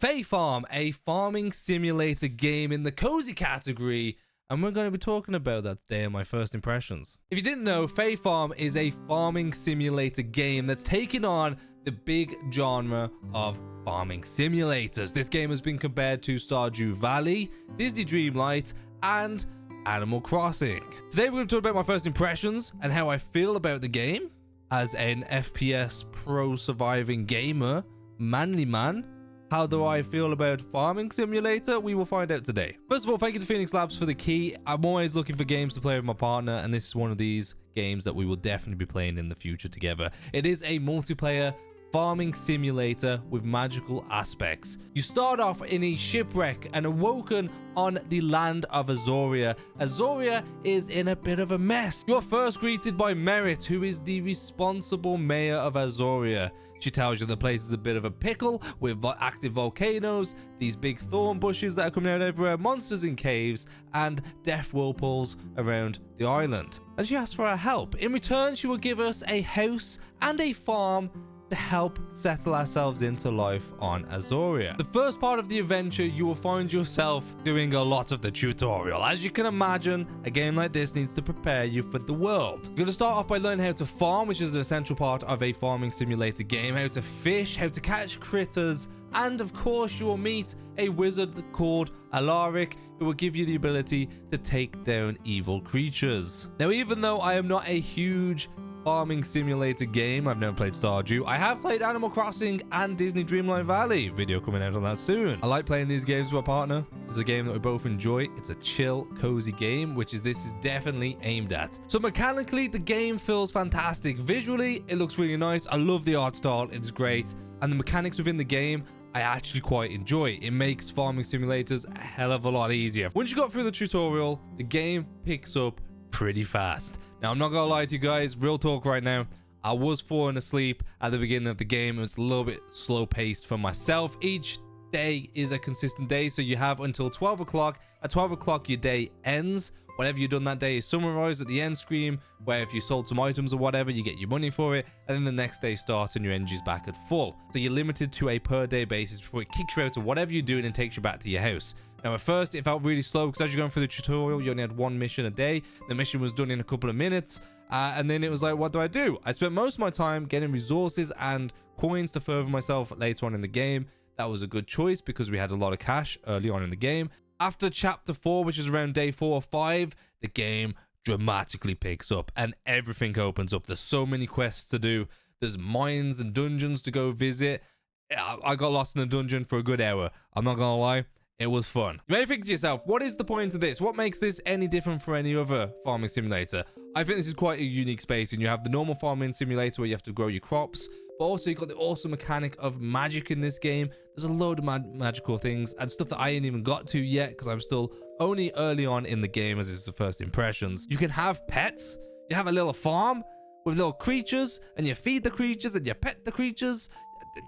Fae Farm, a farming simulator game in the cozy category, and we're going to be talking about that today in my first impressions. If you didn't know, Fae Farm is a farming simulator game that's taken on the big genre of farming simulators. This game has been compared to Stardew Valley, Disney Dreamlight, and Animal Crossing. Today we're going to talk about my first impressions and how I feel about the game as an FPS pro surviving gamer, manly man. How do I feel about Farming Simulator? We will find out today. First of all, thank you to Phoenix Labs for the key. I'm always looking for games to play with my partner, and this is one of these games that we will definitely be playing in the future together. It is a multiplayer farming simulator with magical aspects. You start off in a shipwreck and awoken on the land of Azoria. Azoria is in a bit of a mess. You're first greeted by Merit, who is the responsible mayor of Azoria. She tells you the place is a bit of a pickle with active volcanoes, these big thorn bushes that are coming out everywhere, monsters in caves, and death whirlpools around the island. And she asks for our help. In return, she will give us a house and a farm to help settle ourselves into life on Azoria. The first part of the adventure, you will find yourself doing a lot of the tutorial. As you can imagine, a game like this needs to prepare you for the world. You're going to start off by learning how to farm, which is an essential part of a farming simulator game, how to fish, how to catch critters, and of course you will meet a wizard called Alaric, who will give you the ability to take down evil creatures. Now, even though I am not a huge farming simulator game, I've never played Stardew, I have played Animal Crossing and Disney Dreamlight Valley. Video coming out on that soon. I like playing these games with my partner. It's a game that we both enjoy. It's a chill, cozy game, which is this is definitely aimed at. So mechanically, the game feels fantastic. Visually, it looks really nice. I love the art style. It's great. And the mechanics within the game, I actually quite enjoy. It makes farming simulators a hell of a lot easier. Once you got through the tutorial, the game picks up pretty fast. Now, I'm not gonna lie to you guys, real talk right now, I was falling asleep at the beginning of the game. It was a little bit slow paced for myself. Each day is a consistent day, so you have until 12 o'clock. At 12 o'clock, your day ends. Whatever you've done that day is summarized at the end screen, where if you sold some items or whatever, you get your money for it, and then the next day starts and your energy's back at full. So you're limited to a per day basis before it kicks you out of whatever you're doing and takes you back to your house. Now, at first, it felt really slow because as you're going through the tutorial, you only had one mission a day. The mission was done in a couple of minutes. And then it was like, what do? I spent most of my time getting resources and coins to further myself later on in the game. That was a good choice because we had a lot of cash early on in the game. After chapter 4, which is around day 4 or 5, the game dramatically picks up and everything opens up. There's so many quests to do. There's mines and dungeons to go visit. I got lost in the dungeon for a good hour. I'm not gonna lie. It was fun. You may think to yourself, what is the point of this? What makes this any different from any other farming simulator? I think this is quite a unique space, and you have the normal farming simulator where you have to grow your crops, but also you've got the awesome mechanic of magic in this game. There's a load of magical things and stuff that I ain't even got to yet because I'm still only early on in the game as it's the first impressions. You can have pets. You have a little farm with little creatures, and you feed the creatures and you pet the creatures.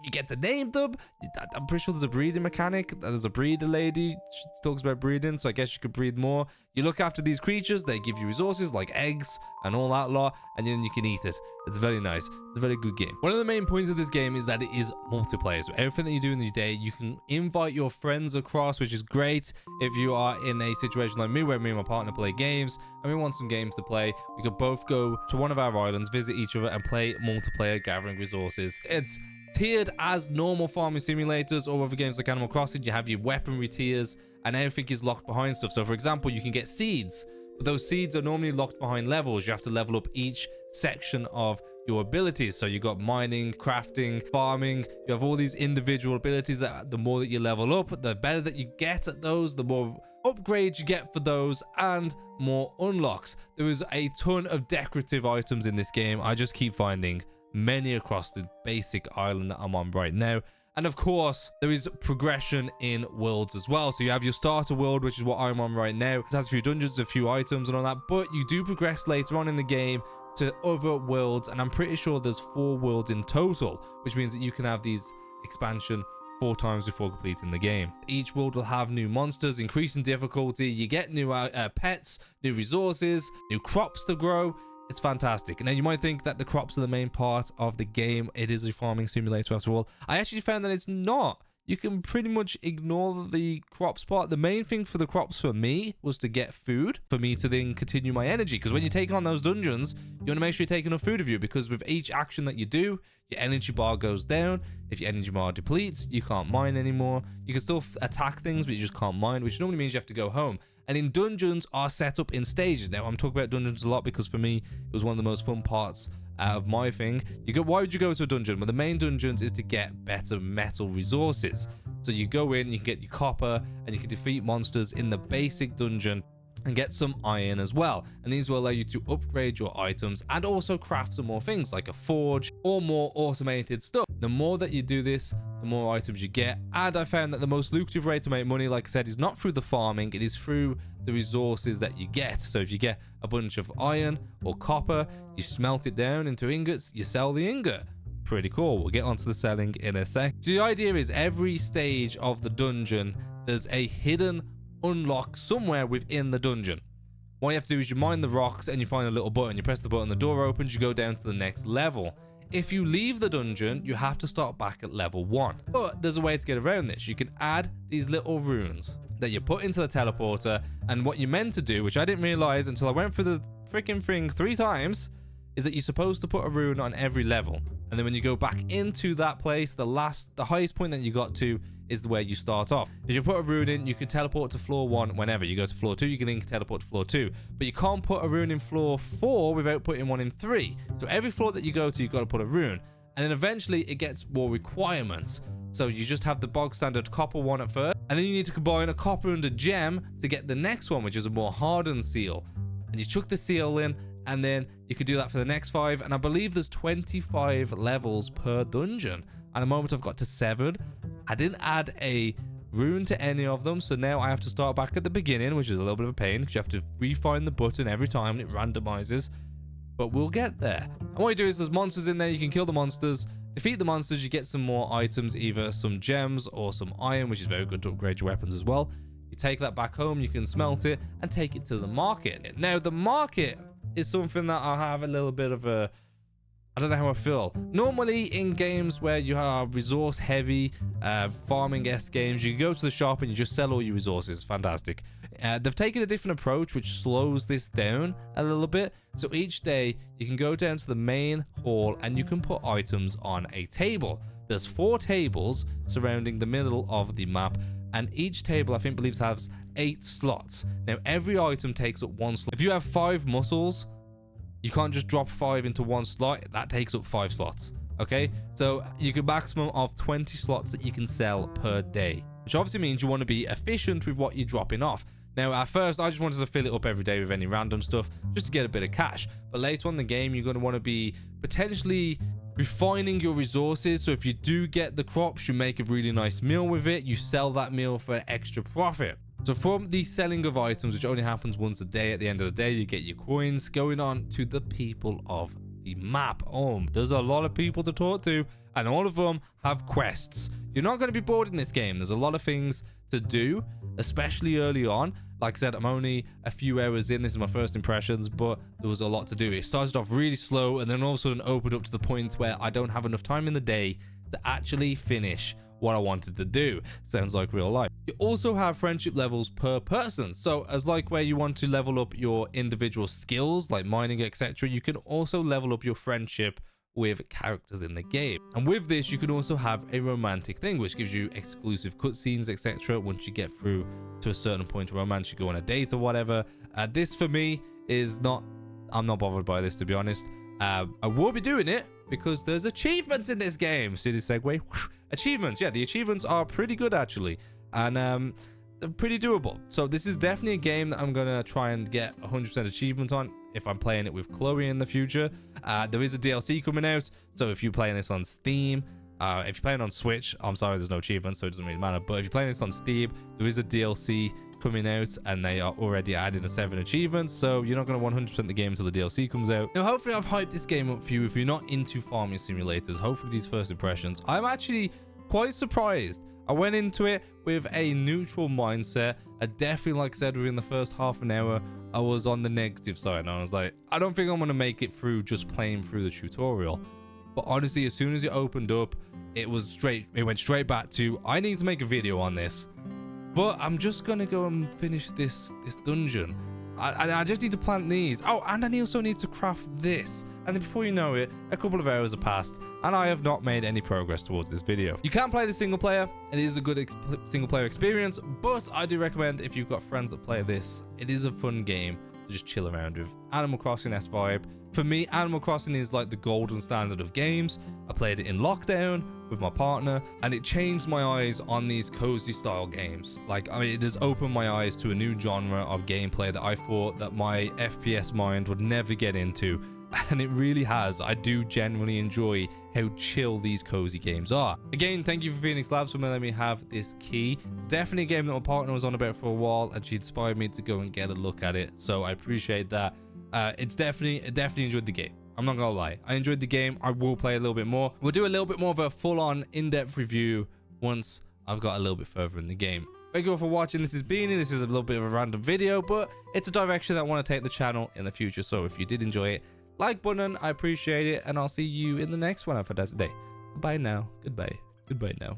You get to name them. I'm pretty sure there's a breeding mechanic. There's a breeder lady. She talks about breeding, so I guess you could breed more. You look after these creatures. They give you resources like eggs and all that lot, and then you can eat it. It's very nice. It's a very good game. One of the main points of this game is that it is multiplayer. So everything that you do in the day, you can invite your friends across, which is great if you are in a situation like me where me and my partner play games and we want some games to play. We could both go to one of our islands, visit each other, and play multiplayer, gathering resources. It's tiered as normal farming simulators or other games like Animal Crossing. You have your weaponry tiers and everything is locked behind stuff. So for example, you can get seeds, but those seeds are normally locked behind levels. You have to level up each section of your abilities. So you got mining, crafting, farming. You have all these individual abilities that the more that you level up, the better that you get at those, the more upgrades you get for those, and more unlocks. There is a ton of decorative items in this game. I just keep finding many across the basic island that I'm on right now. And of course, there is progression in worlds as well. So you have your starter world, which is what I'm on right now. It has a few dungeons, a few items and all that, but you do progress later on in the game to other worlds, and I'm pretty sure there's 4 worlds in total, which means that you can have these expansion 4 times before completing the game. Each world will have new monsters, increasing difficulty. You get new pets, new resources, new crops to grow. It's fantastic. Now, you might think that the crops are the main part of the game. It is a farming simulator after all. I actually found that it's not. you can pretty much ignore the crops part. The main thing for the crops for me was to get food for me to then continue my energy, because when you take on those dungeons, you want to make sure you take enough food with you, because with each action that you do, your energy bar goes down. If your energy bar depletes, you can't mine anymore. You can still attack things, but you just can't mine, which normally means you have to go home. And in dungeons are set up in stages. Now, I'm talking about dungeons a lot because for me, it was one of the most fun parts out of my thing. Why would you go to a dungeon? Well, the main dungeons is to get better metal resources. So you go in, you can get your copper, and you can defeat monsters in the basic dungeon and get some iron as well. And these will allow you to upgrade your items and also craft some more things like a forge or more automated stuff. The more that you do this, the more items you get. And I found that the most lucrative way to make money, like I said, is not through the farming, it is through the resources that you get. So if you get a bunch of iron or copper, you smelt it down into ingots, you sell the ingot. Pretty cool. We'll get onto the selling in a sec. So the idea is every stage of the dungeon, there's a hidden unlock somewhere within the dungeon. What you have to do is you mine the rocks and you find a little button. You press the button, the door opens, you go down to the next level. If you leave the dungeon, you have to start back at level 1. But there's a way to get around this. You can add these little runes that you put into the teleporter, and what you're meant to do, which I didn't realize until I went through the freaking thing 3 times, is that you're supposed to put a rune on every level. And then when you go back into that place, the highest point that you got to is where you start off. If you put a rune in, you can teleport to floor 1 whenever. You go to floor 2, you can then teleport to floor 2. But you can't put a rune in floor 4 without putting one in 3. So every floor that you go to, you've got to put a rune. And then eventually it gets more requirements. So you just have the bog standard copper one at first, and then you need to combine a copper and a gem to get the next one, which is a more hardened seal. And you chuck the seal in, and then you could do that for the next 5. And I believe there's 25 levels per dungeon. At the moment, I've got to 7. I didn't add a rune to any of them, so now I have to start back at the beginning, which is a little bit of a pain because you have to re-find the button every time and it randomizes. But we'll get there. And what you do is there's monsters in there. You can kill the monsters, defeat the monsters. You get some more items, either some gems or some iron, which is very good to upgrade your weapons as well. You take that back home, you can smelt it and take it to the market. Now, the market is something that I have a little bit of a... I don't know how I feel. Normally in games where you have resource heavy, farming-esque games, you go to the shop and you just sell all your resources. Fantastic. They've taken a different approach, which slows this down a little bit. So each day you can go down to the main hall and you can put items on a table. There's 4 tables surrounding the middle of the map, and each table I think believes has 8 slots. Now every item takes up 1 slot. If you have 5 muscles, you can't just drop 5 into 1 slot. That takes up 5 slots. Okay, so you can maximum of 20 slots that you can sell per day, which obviously means you want to be efficient with what you're dropping off. Now, at first, I just wanted to fill it up every day with any random stuff just to get a bit of cash. But later on in the game, you're going to want to be potentially refining your resources. So if you do get the crops, you make a really nice meal with it. You sell that meal for extra profit. So from the selling of items, which only happens once a day, at the end of the day, you get your coins. Going on to the people of the map. Oh, there's a lot of people to talk to, and all of them have quests. You're not going to be bored in this game. There's a lot of things to do, especially early on. Like I said, I'm only a few hours in. This is my first impressions, but there was a lot to do. It started off really slow, and then all of a sudden opened up to the point where I don't have enough time in the day to actually finish what I wanted to do. Sounds like real life. You also have friendship levels per person. So as like where you want to level up your individual skills like mining, etc., you can also level up your friendship with characters in the game. And with this, you can also have a romantic thing, which gives you exclusive cutscenes, etc. Once you get through to a certain point of romance, you go on a date or whatever. This for me is not, I'm not bothered by this, to be honest. I will be doing it because there's achievements in this game. See the segue? Achievements. Yeah, the achievements are pretty good actually, and they're pretty doable. So this is definitely a game that I'm gonna try and get 100% achievement on if I'm playing it with Chloe in the future. There is a DLC coming out, so if you're playing this on Steam, if you're playing on Switch, I'm sorry, there's no achievements, so it doesn't really matter. But if you're playing this on Steam, there is a DLC coming out, and they are already adding the 7 achievements, so you're not going to 100% the game until the DLC comes out. Now, hopefully I've hyped this game up for you if you're not into farming simulators. Hopefully these first impressions, I'm actually quite surprised. I went into it with a neutral mindset. I definitely, like I said, within the first half an hour, I was on the negative side, and I was like, I don't think I'm going to make it through just playing through the tutorial. But honestly, as soon as it opened up, it went straight back to, I need to make a video on this. But I'm just gonna go and finish this dungeon. I just need to plant these. Oh, and I also need to craft this. And then before you know it, a couple of hours have passed, and I have not made any progress towards this video. You can play the single player. It is a good single player experience, but I do recommend if you've got friends that play this, it is a fun game to just chill around with. Animal Crossing S vibe. For me, Animal Crossing is like the golden standard of games. I played it in lockdown with my partner, and it changed my eyes on these cozy style games. Like, I mean, it has opened my eyes to a new genre of gameplay that I thought that my FPS mind would never get into, and it really has. I do genuinely enjoy how chill these cozy games are. Again, thank you for Phoenix Labs for letting me have this key. It's definitely a game that my partner was on about for a while, and she inspired me to go and get a look at it, so I appreciate that. I definitely enjoyed the game. I'm not gonna lie, I enjoyed the game. I will play a little bit more. We'll do a little bit more of a full-on in-depth review once I've got a little bit further in the game. Thank you all for watching. This is Beanny. This is a little bit of a random video, but it's a direction that I want to take the channel in the future. So if you did enjoy it, like button, I appreciate it, and I'll see you in the next one. Have a fantastic day. Bye now. Goodbye now.